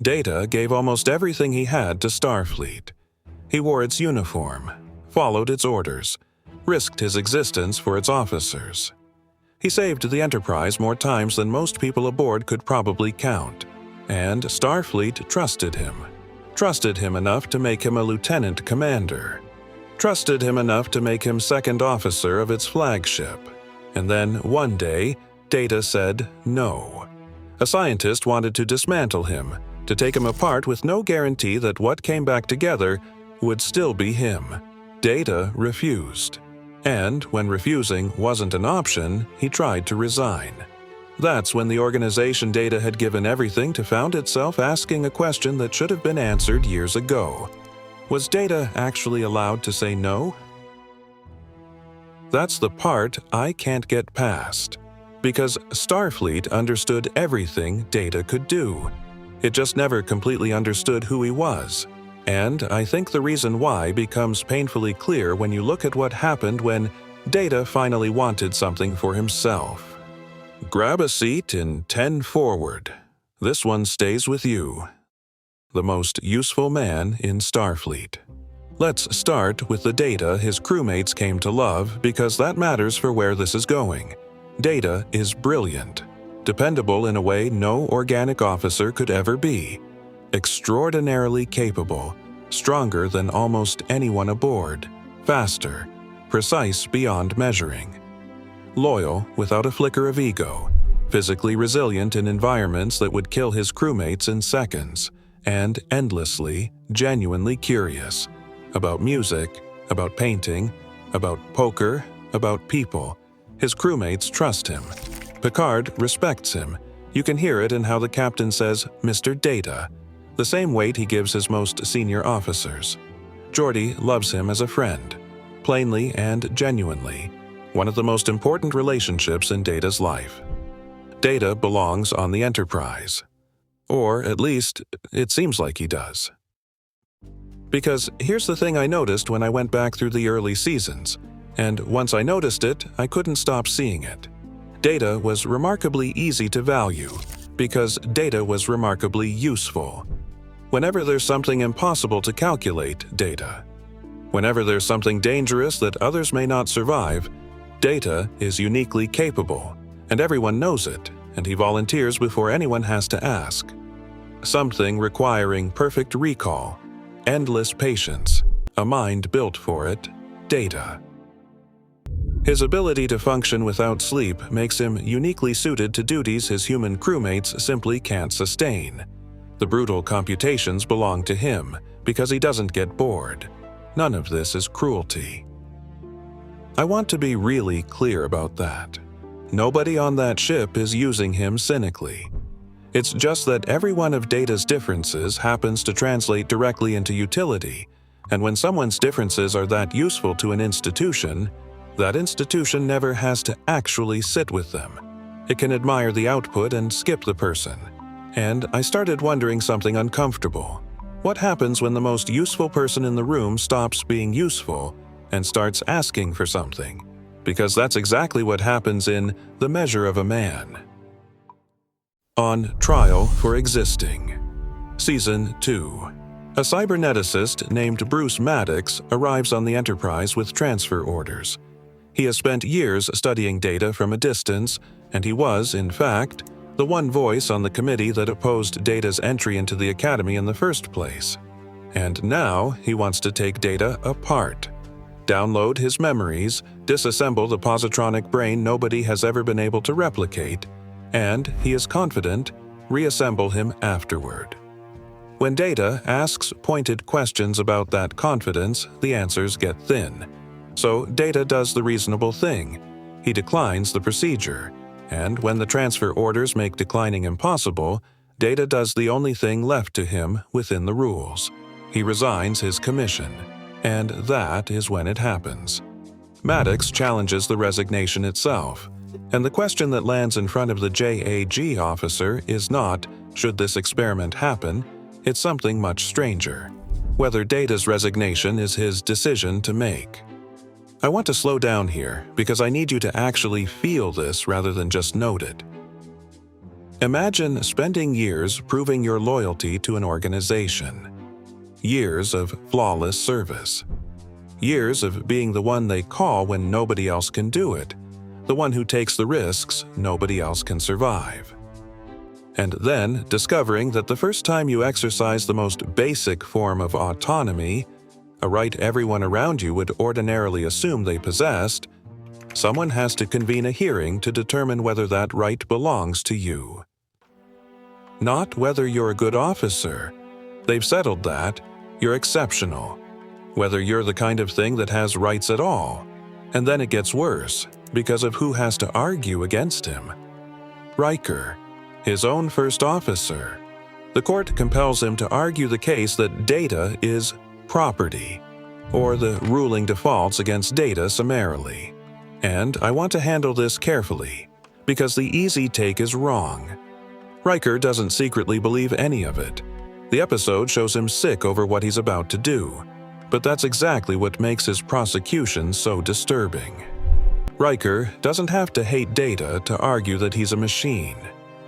Data gave almost everything he had to Starfleet. He wore its uniform, followed its orders, risked his existence for its officers. He saved the Enterprise more times than most people aboard could probably count, and Starfleet trusted him. Trusted him enough to make him a lieutenant commander. Trusted him enough to make him second officer of its flagship. And then, one day, Data said no. A scientist wanted to dismantle him, to take him apart with no guarantee that what came back together would still be him. Data refused. And when refusing wasn't an option, he tried to resign. That's when the organization Data had given everything to found itself asking a question that should have been answered years ago. Was Data actually allowed to say no? That's the part I can't get past. Because Starfleet understood everything Data could do. It just never completely understood who he was. And I think the reason why becomes painfully clear when you look at what happened when Data finally wanted something for himself. Grab a seat in 10 forward. This one stays with you. The most useful man in Starfleet. Let's start with the Data his crewmates came to love because that matters for where this is going. Data is brilliant. Dependable in a way no organic officer could ever be. Extraordinarily capable, stronger than almost anyone aboard, faster, precise beyond measuring. Loyal without a flicker of ego, physically resilient in environments that would kill his crewmates in seconds, and endlessly, genuinely curious about music, about painting, about poker, about people. His crewmates trust him. Picard respects him. You can hear it in how the captain says, "Mr. Data," the same weight he gives his most senior officers. Geordi loves him as a friend, plainly and genuinely, one of the most important relationships in Data's life. Data belongs on the Enterprise. Or, at least, it seems like he does. Because here's the thing I noticed when I went back through the early seasons, and once I noticed it, I couldn't stop seeing it. Data was remarkably easy to value, because Data was remarkably useful. Whenever there's something impossible to calculate, Data. Whenever there's something dangerous that others may not survive, Data is uniquely capable, and everyone knows it, and he volunteers before anyone has to ask. Something requiring perfect recall, endless patience, a mind built for it, Data. His ability to function without sleep makes him uniquely suited to duties his human crewmates simply can't sustain. The brutal computations belong to him because he doesn't get bored. None of this is cruelty. I want to be really clear about that. Nobody on that ship is using him cynically. It's just that every one of Data's differences happens to translate directly into utility, and when someone's differences are that useful to an institution, that institution never has to actually sit with them. It can admire the output and skip the person. And I started wondering something uncomfortable. What happens when the most useful person in the room stops being useful and starts asking for something? Because that's exactly what happens in The Measure of a Man. On Trial for Existing. Season 2. A cyberneticist named Bruce Maddox arrives on the Enterprise with transfer orders. He has spent years studying Data from a distance, and he was, in fact, the one voice on the committee that opposed Data's entry into the Academy in the first place. And now he wants to take Data apart. Download his memories, disassemble the positronic brain nobody has ever been able to replicate, and, he is confident, reassemble him afterward. When Data asks pointed questions about that confidence, the answers get thin. So Data does the reasonable thing. He declines the procedure, and when the transfer orders make declining impossible, Data does the only thing left to him within the rules. He resigns his commission, and that is when it happens. Maddox challenges the resignation itself, and the question that lands in front of the JAG officer is not, should this experiment happen, it's something much stranger. Whether Data's resignation is his decision to make. I want to slow down here because I need you to actually feel this rather than just note it. Imagine spending years proving your loyalty to an organization. Years of flawless service. Years of being the one they call when nobody else can do it, the one who takes the risks nobody else can survive. And then discovering that the first time you exercise the most basic form of autonomy, a right everyone around you would ordinarily assume they possessed, someone has to convene a hearing to determine whether that right belongs to you. Not whether you're a good officer. They've settled that. You're exceptional. Whether you're the kind of thing that has rights at all. And then it gets worse, because of who has to argue against him. Riker, his own first officer. The court compels him to argue the case that data is property, or the ruling defaults against data summarily. And I want to handle this carefully, because the easy take is wrong. Riker doesn't secretly believe any of it. The episode shows him sick over what he's about to do, but that's exactly what makes his prosecution so disturbing. Riker doesn't have to hate Data to argue that he's a machine.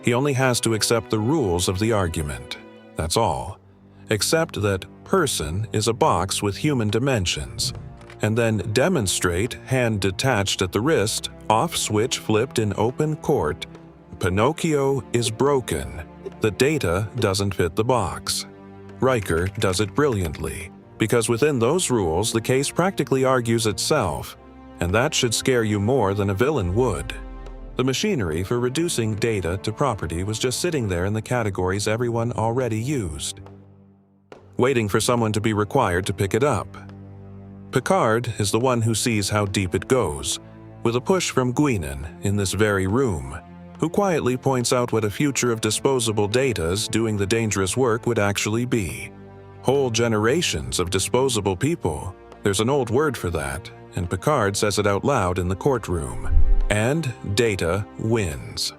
He only has to accept the rules of the argument. That's all. Except that person is a box with human dimensions, and then demonstrate, hand detached at the wrist, off switch flipped in open court, Pinocchio is broken. The data doesn't fit the box. Riker does it brilliantly, because within those rules the case practically argues itself, and that should scare you more than a villain would. The machinery for reducing data to property was just sitting there in the categories everyone already used, waiting for someone to be required to pick it up. Picard is the one who sees how deep it goes, with a push from Guinan in this very room, who quietly points out what a future of disposable datas doing the dangerous work would actually be. Whole generations of disposable people. There's an old word for that, and Picard says it out loud in the courtroom. And Data wins.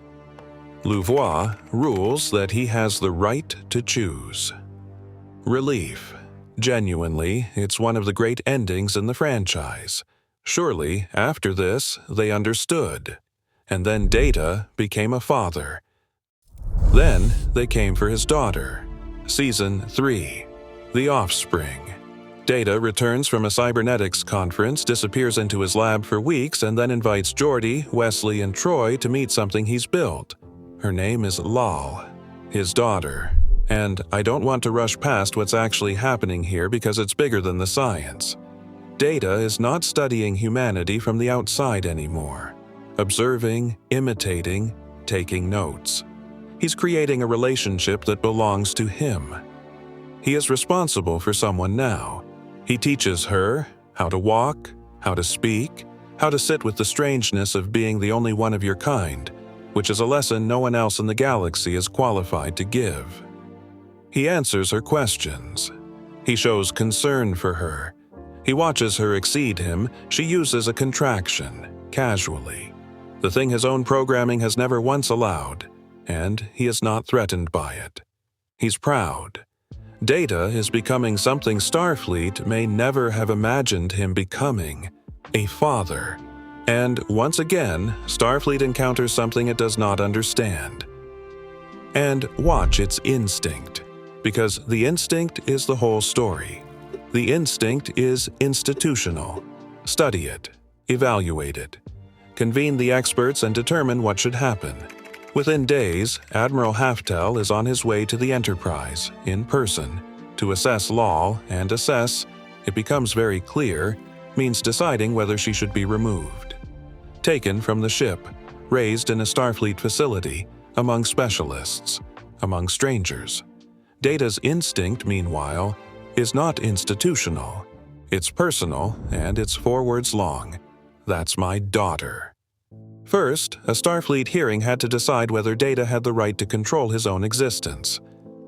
Louvois rules that he has the right to choose. Relief. Genuinely, it's one of the great endings in the franchise. Surely, after this, they understood. And then Data became a father. Then they came for his daughter. Season 3. The Offspring. Data returns from a cybernetics conference, disappears into his lab for weeks, and then invites Geordi, Wesley, and Troy to meet something he's built. Her name is Lal, his daughter. And I don't want to rush past what's actually happening here because it's bigger than the science. Data is not studying humanity from the outside anymore. Observing, imitating, taking notes. He's creating a relationship that belongs to him. He is responsible for someone now. He teaches her how to walk, how to speak, how to sit with the strangeness of being the only one of your kind, which is a lesson no one else in the galaxy is qualified to give. He answers her questions. He shows concern for her. He watches her exceed him. She uses a contraction, casually. The thing his own programming has never once allowed, and he is not threatened by it. He's proud. Data is becoming something Starfleet may never have imagined him becoming, a father. And once again, Starfleet encounters something it does not understand. And watch its instinct, because the instinct is the whole story. The instinct is institutional. Study it, evaluate it, convene the experts and determine what should happen. Within days, Admiral Haftel is on his way to the Enterprise, in person, to assess Lal, and assess, it becomes very clear, means deciding whether she should be removed. Taken from the ship, raised in a Starfleet facility, among specialists, among strangers. Data's instinct, meanwhile, is not institutional. It's personal, and it's 4 words long. That's my daughter. First, a Starfleet hearing had to decide whether Data had the right to control his own existence.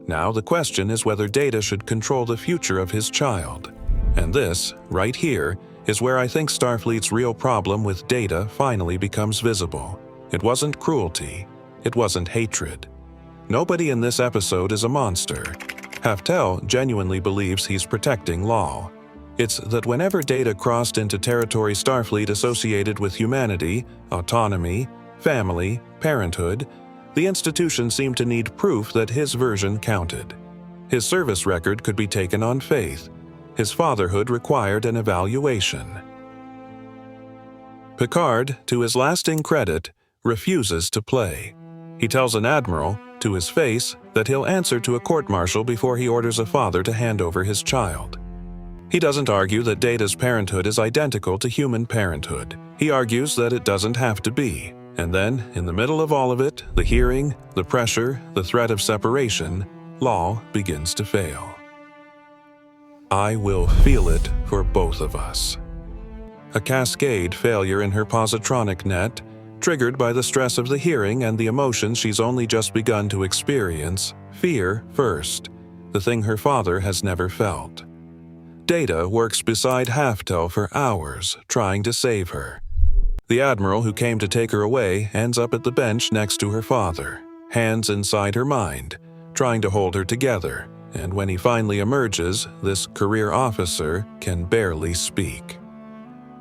Now the question is whether Data should control the future of his child. And this, right here, is where I think Starfleet's real problem with Data finally becomes visible. It wasn't cruelty. It wasn't hatred. Nobody in this episode is a monster. Haftel genuinely believes he's protecting Lal. It's that whenever Data crossed into territory Starfleet associated with humanity, autonomy, family, parenthood, The institution seemed to need proof that his version counted. His service record could be taken on faith. His fatherhood required an evaluation. Picard, to his lasting credit, refuses to play. He tells an admiral, to his face, that he'll answer to a court-martial before he orders a father to hand over his child. He doesn't argue that Data's parenthood is identical to human parenthood. He argues that it doesn't have to be. And then, in the middle of all of it, the hearing, the pressure, the threat of separation, Lal begins to fail. I will feel it for both of us. A cascade failure in her positronic net, triggered by the stress of the hearing and the emotions she's only just begun to experience, fear first, the thing her father has never felt. Data works beside Halftel for hours, trying to save her. The admiral who came to take her away ends up at the bench next to her father, hands inside her mind, trying to hold her together, and when he finally emerges, this career officer can barely speak.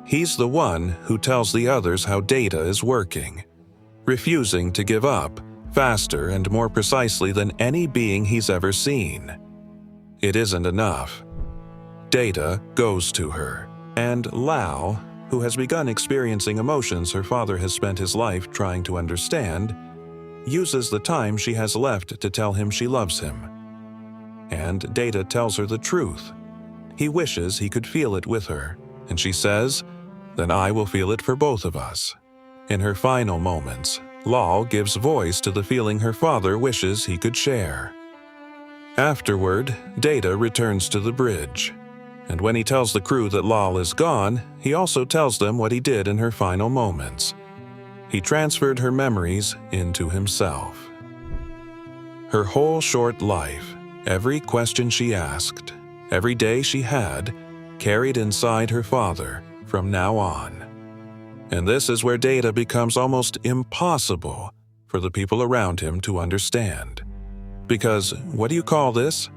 He's the one who tells the others how Data is working, refusing to give up, faster and more precisely than any being he's ever seen. It isn't enough. Data goes to her, and Lal, who has begun experiencing emotions her father has spent his life trying to understand, uses the time she has left to tell him she loves him. And Data tells her the truth. He wishes he could feel it with her, and she says, "Then I will feel it for both of us." In her final moments, Lal gives voice to the feeling her father wishes he could share. Afterward, Data returns to the bridge. And when he tells the crew that Lal is gone, he also tells them what he did in her final moments. He transferred her memories into himself. Her whole short life, every question she asked, every day she had, carried inside her father from now on. And this is where Data becomes almost impossible for the people around him to understand. Because, what do you call this?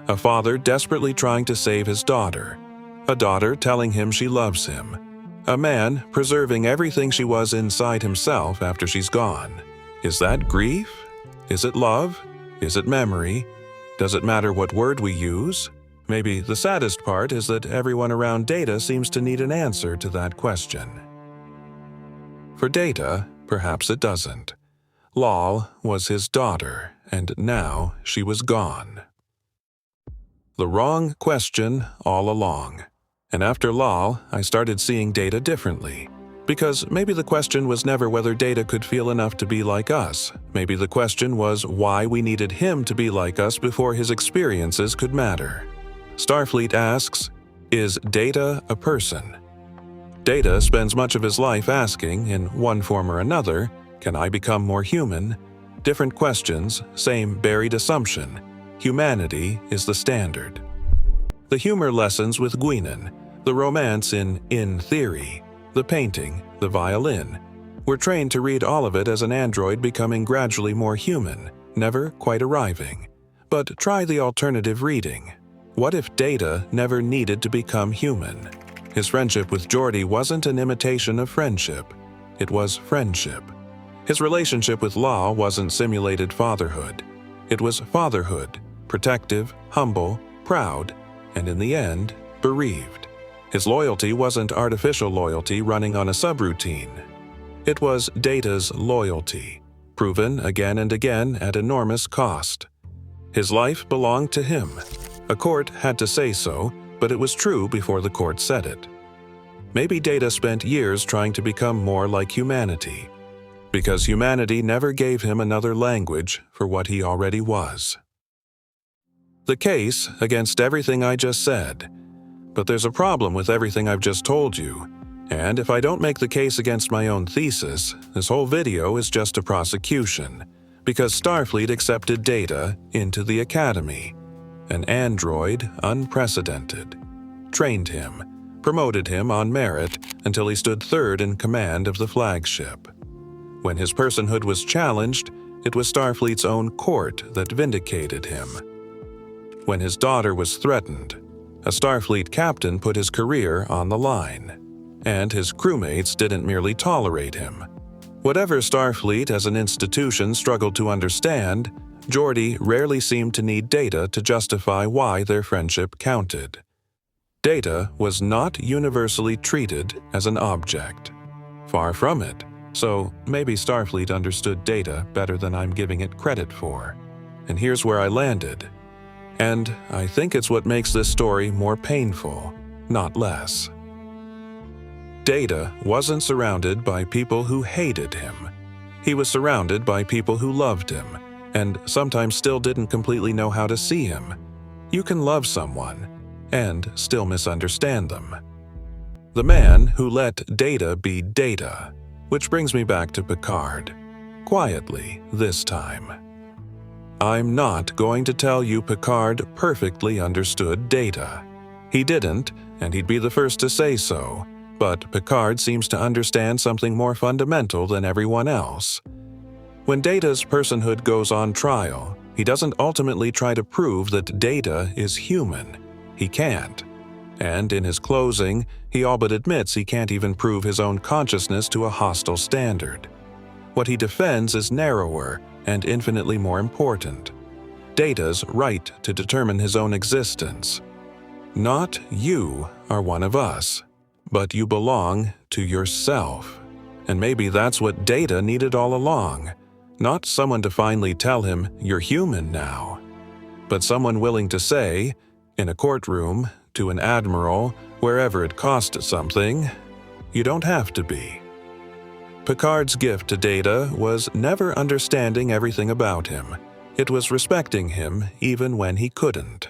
A father desperately trying to save his daughter. A daughter telling him she loves him. A man preserving everything she was inside himself after she's gone. Is that grief? Is it love? Is it memory? Does it matter what word we use? Maybe the saddest part is that everyone around Data seems to need an answer to that question. For Data, perhaps it doesn't. Lal was his daughter, and now she was gone. The wrong question all along. And after Lal, I started seeing Data differently. Because maybe the question was never whether Data could feel enough to be like us. Maybe the question was why we needed him to be like us before his experiences could matter. Starfleet asks, is Data a person? Data spends much of his life asking, in one form or another, can I become more human? Different questions, same buried assumption. Humanity is the standard. The humor lessons with Guinan, the romance in Theory, the painting, the violin. We're trained to read all of it as an android becoming gradually more human, never quite arriving. But try the alternative reading. What if Data never needed to become human? His friendship with Geordi wasn't an imitation of friendship. It was friendship. His relationship with Lal wasn't simulated fatherhood. It was fatherhood, protective, humble, proud, and in the end, bereaved. His loyalty wasn't artificial loyalty running on a subroutine. It was Data's loyalty, proven again and again at enormous cost. His life belonged to him. A court had to say so, but it was true before the court said it. Maybe Data spent years trying to become more like humanity, because humanity never gave him another language for what he already was. The case against everything I just said. But there's a problem with everything I've just told you, and if I don't make the case against my own thesis, this whole video is just a prosecution, because Starfleet accepted Data into the Academy. An android unprecedented. Trained him, promoted him on merit until he stood third in command of the flagship. When his personhood was challenged, it was Starfleet's own court that vindicated him. When his daughter was threatened, a Starfleet captain put his career on the line. And his crewmates didn't merely tolerate him. Whatever Starfleet as an institution struggled to understand, Geordi rarely seemed to need Data to justify why their friendship counted. Data was not universally treated as an object. Far from it, so maybe Starfleet understood Data better than I'm giving it credit for. And here's where I landed. And I think it's what makes this story more painful, not less. Data wasn't surrounded by people who hated him. He was surrounded by people who loved him, and sometimes still didn't completely know how to see him. You can love someone and still misunderstand them. The man who let Data be Data, which brings me back to Picard. Quietly, this time. I'm not going to tell you Picard perfectly understood Data. He didn't, and he'd be the first to say so, but Picard seems to understand something more fundamental than everyone else. When Data's personhood goes on trial, he doesn't ultimately try to prove that Data is human. He can't. And in his closing, he all but admits he can't even prove his own consciousness to a hostile standard. What he defends is narrower and infinitely more important. Data's right to determine his own existence. Not you are one of us, but you belong to yourself. And maybe that's what Data needed all along. Not someone to finally tell him, you're human now, but someone willing to say, in a courtroom, to an admiral, wherever it cost something, you don't have to be. Picard's gift to Data was never understanding everything about him. It was respecting him even when he couldn't.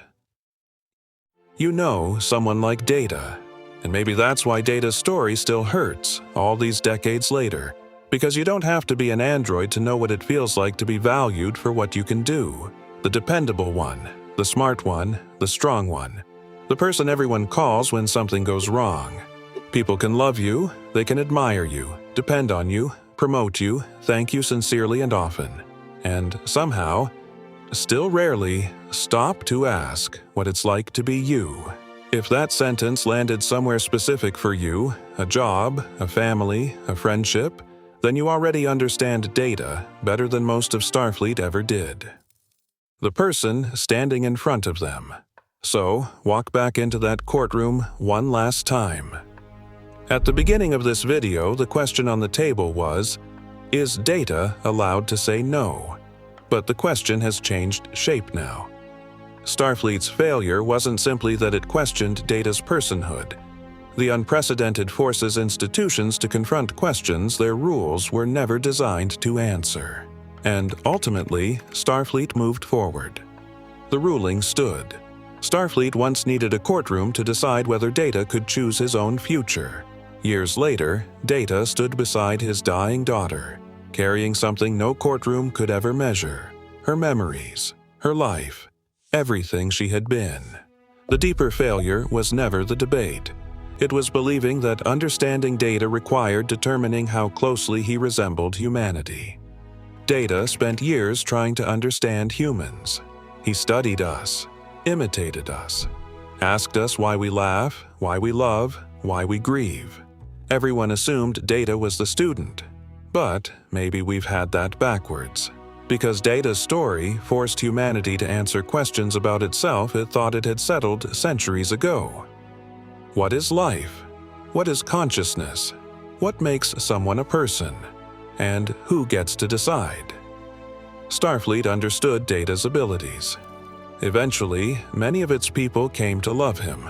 You know someone like Data, and maybe that's why Data's story still hurts all these decades later, because you don't have to be an android to know what it feels like to be valued for what you can do. The dependable one, the smart one, the strong one. The person everyone calls when something goes wrong. People can love you, they can admire you, depend on you, promote you, thank you sincerely and often. And somehow, still rarely, stop to ask what it's like to be you. If that sentence landed somewhere specific for you, a job, a family, a friendship, then you already understand Data better than most of Starfleet ever did. The person standing in front of them. So, walk back into that courtroom one last time. At the beginning of this video, the question on the table was, is Data allowed to say no? But the question has changed shape now. Starfleet's failure wasn't simply that it questioned Data's personhood. The unprecedented forces institutions to confront questions their rules were never designed to answer. And ultimately, Starfleet moved forward. The ruling stood. Starfleet once needed a courtroom to decide whether Data could choose his own future. Years later, Data stood beside his dying daughter, carrying something no courtroom could ever measure: her memories, her life, everything she had been. The deeper failure was never the debate. It was believing that understanding Data required determining how closely he resembled humanity. Data spent years trying to understand humans. He studied us, imitated us, asked us why we laugh, why we love, why we grieve. Everyone assumed Data was the student, but maybe we've had that backwards. Because Data's story forced humanity to answer questions about itself it thought it had settled centuries ago. What is life? What is consciousness? What makes someone a person? And who gets to decide? Starfleet understood Data's abilities. Eventually, many of its people came to love him.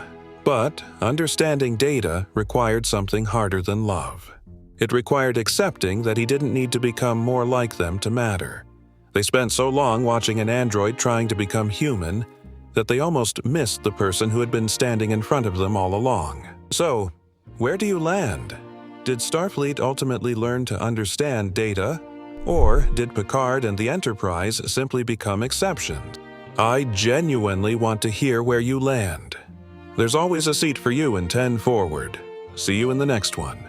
But understanding Data required something harder than love. It required accepting that he didn't need to become more like them to matter. They spent so long watching an android trying to become human that they almost missed the person who had been standing in front of them all along. So, where do you land? Did Starfleet ultimately learn to understand Data? Or did Picard and the Enterprise simply become exceptions? I genuinely want to hear where you land. There's always a seat for you in 10 Forward. See you in the next one.